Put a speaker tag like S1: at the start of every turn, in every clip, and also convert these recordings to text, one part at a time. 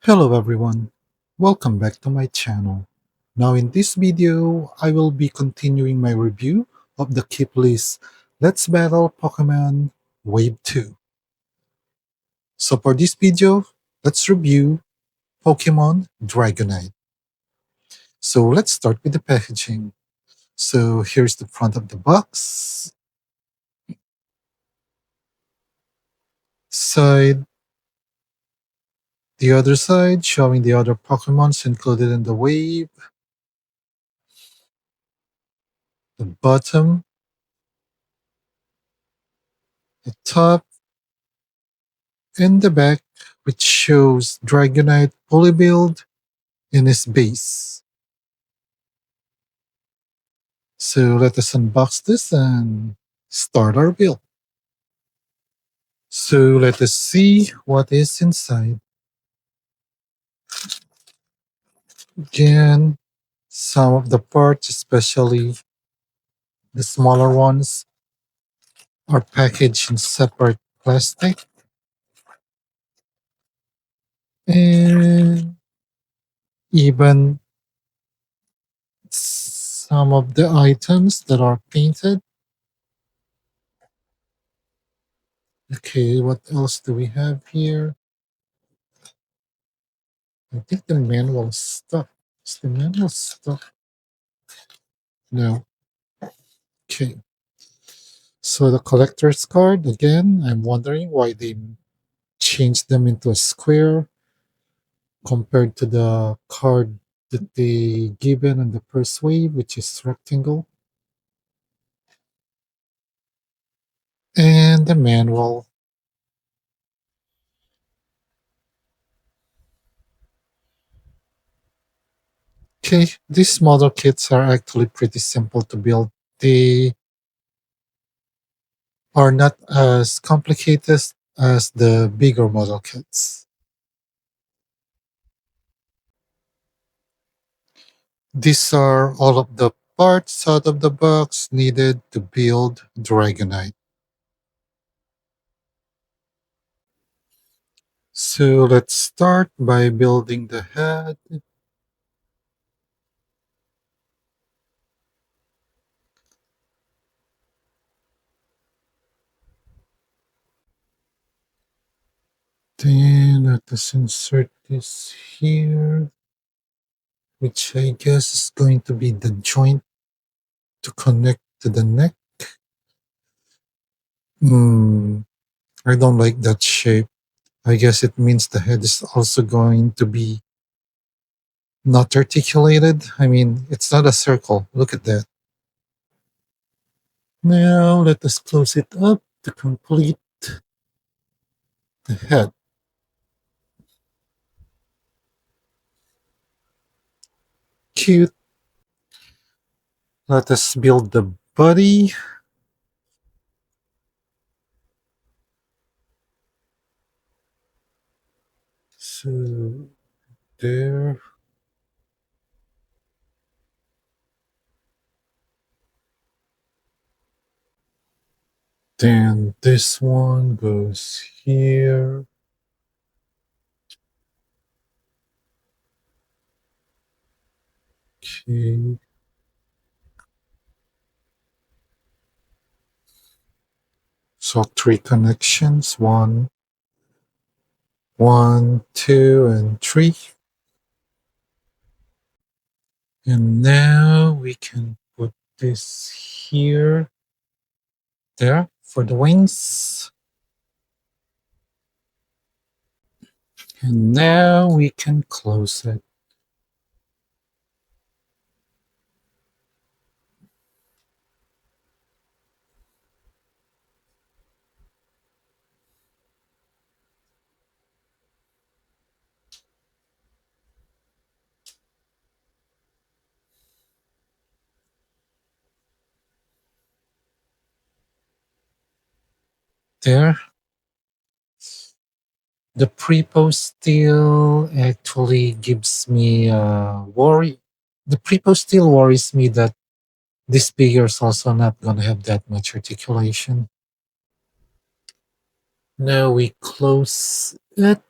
S1: Hello everyone, welcome back to my channel. Now in this video, I will be continuing my review of the Keepley's Let's Battle Pokemon Wave 2. So for this video, let's review Pokemon Dragonite. So let's start with the packaging. So here's the front of the box, side, the other side showing the other Pokemons included in the wave, the bottom, the top, and the back, which shows Dragonite fully built in his base. So let us unbox this and start our build. So let us see what is inside. Again, some of the parts, especially the smaller ones, are packaged in separate plastic. And even some of the items that are painted. Okay, what else do we have here? I think the manual stuck. Is the manual stuck? No. Okay. So the collector's card, again, I'm wondering why they changed them into a square compared to the card that they given in the first wave, which is rectangle. And the manual. Okay, these model kits are actually pretty simple to build. They are not as complicated as the bigger model kits. These are all of the parts out of the box needed to build Dragonite. So let's start by building the head. Then let us insert this here, which I guess is going to be the joint to connect to the neck. I don't like that shape. I guess it means the head is also going to be not articulated. I mean, it's not a circle. Look at that. Now let us close it up to complete the head. Cute. Let us build the body. So there. Then this one goes here. Okay. So three connections. One, two, and three. And now we can put this here, there for the wings. And now we can close it. There. The pre-post still actually gives me a worry. The pre-post still worries me that this figure is also not going to have that much articulation. Now we close it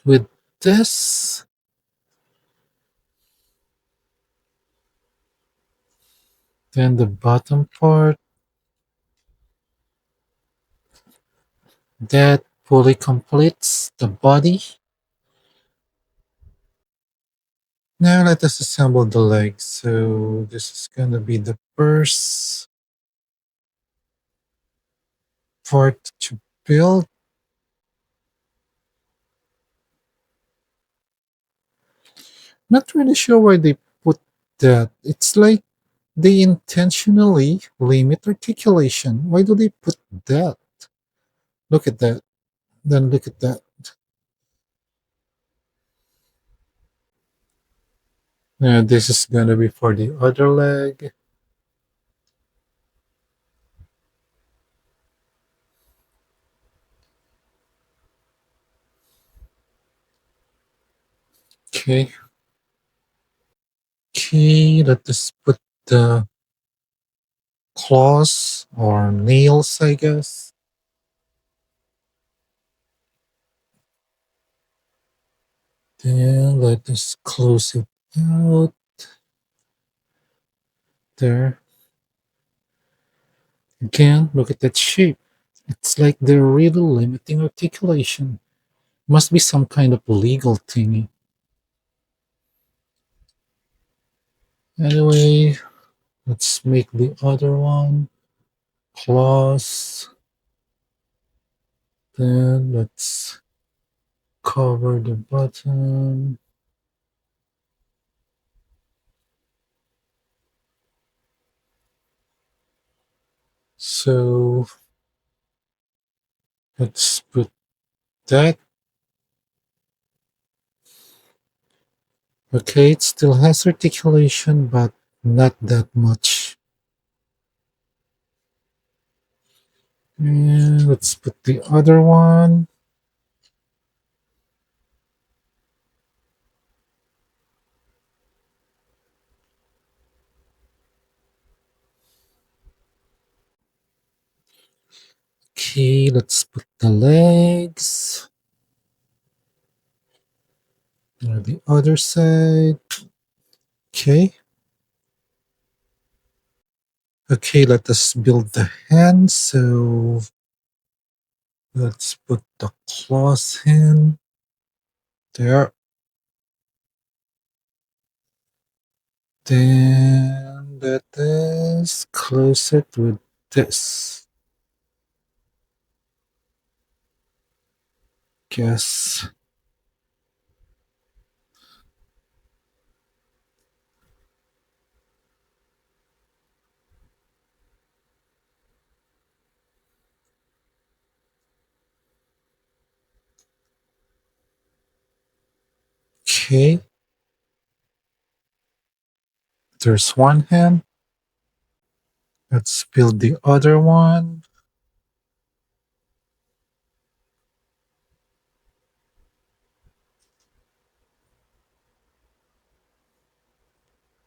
S1: with this. Then the bottom part that fully completes the body. Now let us assemble the legs. So this is gonna be the first part to build. Not really sure why they put that. It's like they intentionally limit articulation. Why do they put that? Look at that. Then look at that. Now this is gonna be for the other leg. Okay. Okay, let us put the claws or nails, I guess. Then let us close it out there. Again, look at that shape. It's like they're really limiting articulation. Must be some kind of legal thingy. Anyway, let's make the other one. Claws. Then let's cover the bottom. So let's put that. Okay, it still has articulation, but not that much. And let's put the other one. Okay, let's put the legs. Now the other side. Okay. Okay, let us build the hand. So let's put the claws in there. Then let us close it with this. Guess. Okay. There's one hand. Let's build the other one.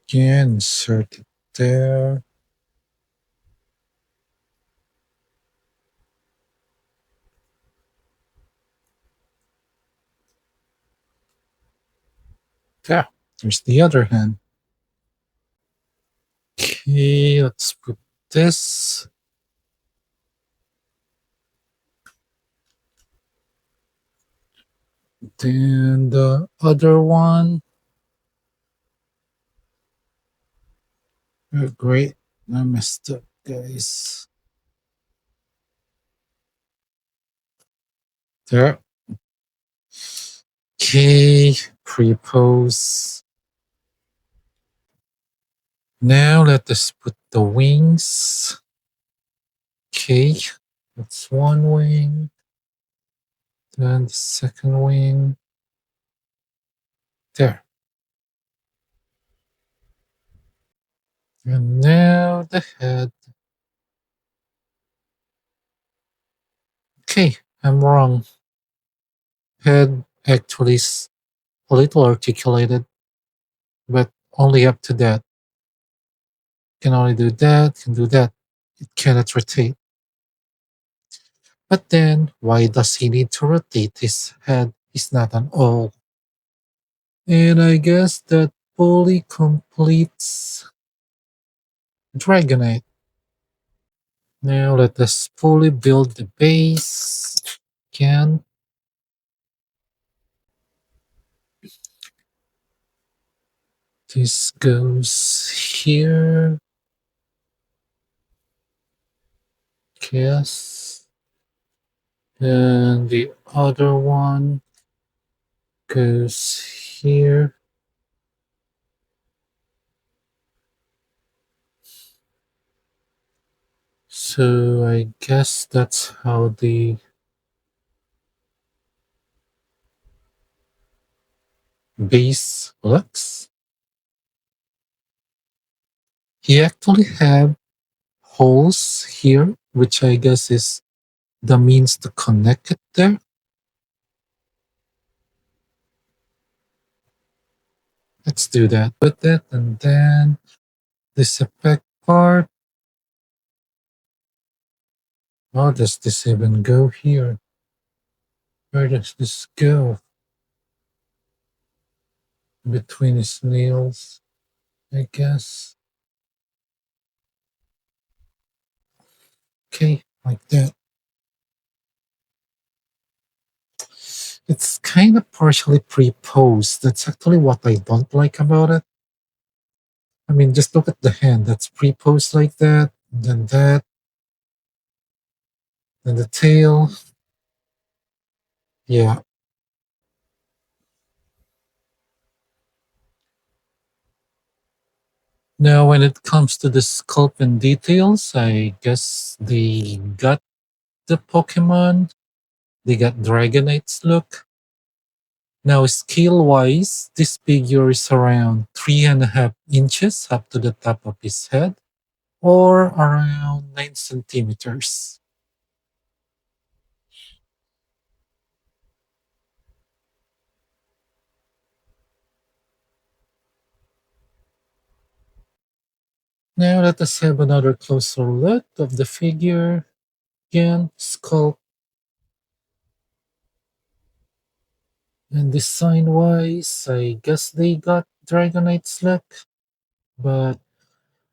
S1: Again, insert it there. There. There's the other hand. Okay, let's put this. Then the other one. Oh, great. I messed up, guys. There. Okay, pre-pose. Now let us put the wings. Okay, that's one wing. Then the second wing. There. And now the head. Okay, I'm wrong. Head actually is a little articulated, but only up to that. Can only do that, can do that. It cannot rotate. But then, why does he need to rotate his head? He's not an owl. And I guess that fully completes Dragonite. Now let us fully build the base. Again, this goes here. Yes. And the other one goes here. So I guess that's how the base looks. He actually have holes here, which I guess is the means to connect it there. Let's do that with it, and then this effect part. How does this even go here? Where does this go? Between his nails, I guess. Okay, like that. It's kind of partially pre-posed. That's actually what I don't like about it. I mean, just look at the hand. That's pre-posed like that, and then that, and the tail. Yeah. Now, when it comes to the sculpt and details, I guess they got the Pokemon. They got Dragonite's look. Now, scale-wise, this figure is around 3.5 inches up to the top of his head, or around 9 centimeters. Now, let us have another closer look of the figure. Again, sculpt and design-wise, I guess they got Dragonite's look, but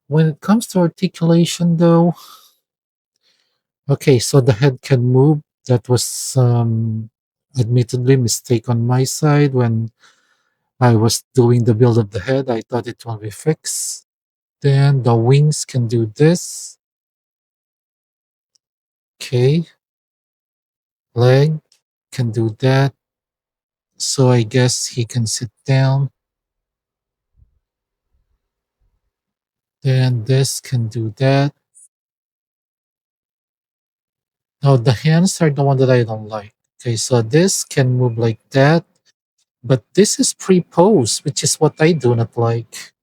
S1: when it comes to articulation, though, okay, so the head can move. That was admittedly mistake on my side when I was doing the build of the head. I thought it will be fixed. Then the wings can do this. Okay, leg can do that. So I guess he can sit down. Then this can do that. Now the hands are the one that I don't like. Okay, so this can move like that. But this is pre-posed, which is what I do not like.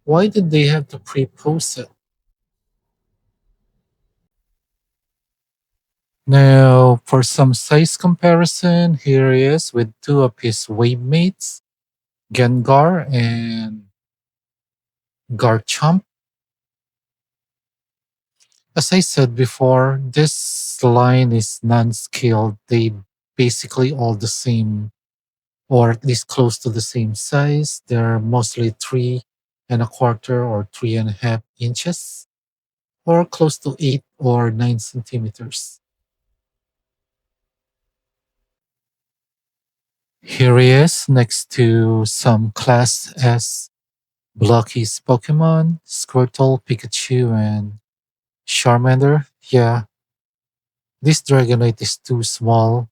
S1: Why did they have to pre-post it? Now, for some size comparison, here he is with two of his wave mates, Gengar and Garchomp. As I said before, this line is non-scaled. They basically all the same, or at least close to the same size. They're mostly 3.25 or 3.5 inches, or close to 8 or 9 centimeters. Here he is next to some Class S Blocky's Pokemon, Squirtle, Pikachu, and Charmander. Yeah, this Dragonite is too small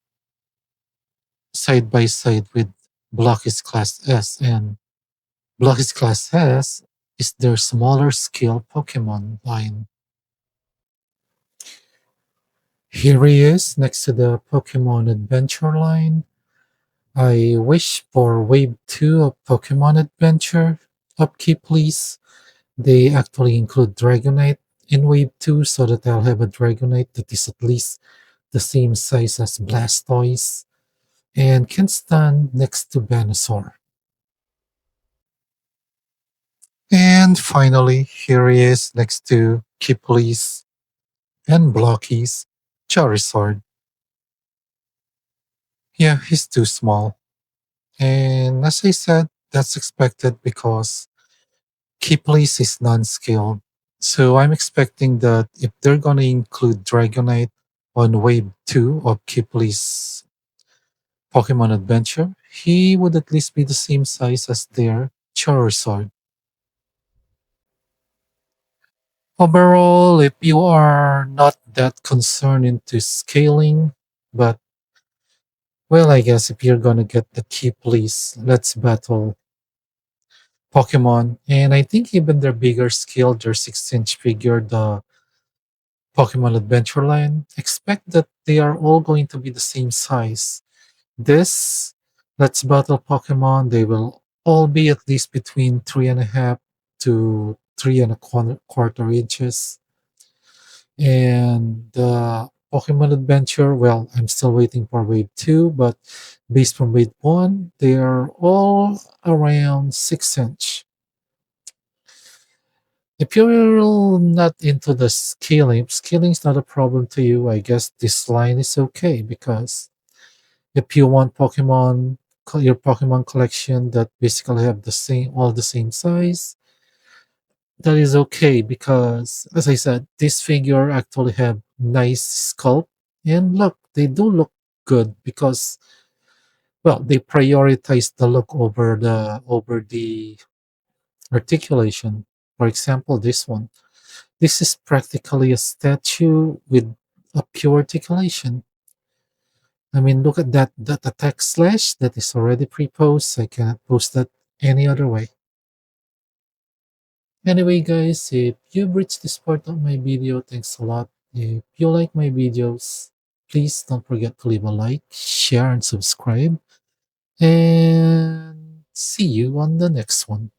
S1: side by side with Blocky's Class S, and Blocky's Class S is their smaller scale Pokemon line. Here he is next to the Pokemon Adventure line. I wish for Wave 2 of Pokemon Adventure upkeep, please. They actually include Dragonite in Wave 2 so that I'll have a Dragonite that is at least the same size as Blastoise and can stand next to Venusaur. And finally, here he is next to Keepley's and Blocky's Charizard. Yeah, he's too small. And as I said, that's expected because Keeppley is non-scaled. So I'm expecting that if they're gonna include Dragonite on Wave 2 of Keepley's Pokemon Adventure, he would at least be the same size as their Charizard. Overall, if you are not that concerned into scaling, but well, I guess if you're gonna get the Keepleys, let's battle Pokemon. And I think even their bigger scale, their 6-inch figure, the Pokemon Adventureland, expect that they are all going to be the same size. This Let's Battle Pokemon, they will all be at least between 3.5 to 3.25 inches. And Pokemon Adventure, well, I'm still waiting for Wave 2, but based from Wave 1, they are all around 6 inch. If you're not into the scaling is not a problem to you. I guess this line is okay because if you want your Pokemon collection that basically have all the same size, that is okay because, as I said, this figure actually have nice sculpt and look, they do look good because, well, they prioritize the look over the articulation. For example, this one. This is practically a statue with a pure articulation. I mean, look at that attack slash that is already pre-posed. I cannot post that any other way. Anyway, guys, if you've reached this part of my video, thanks a lot. If you like my videos, please don't forget to leave a like, share, and subscribe. And see you on the next one.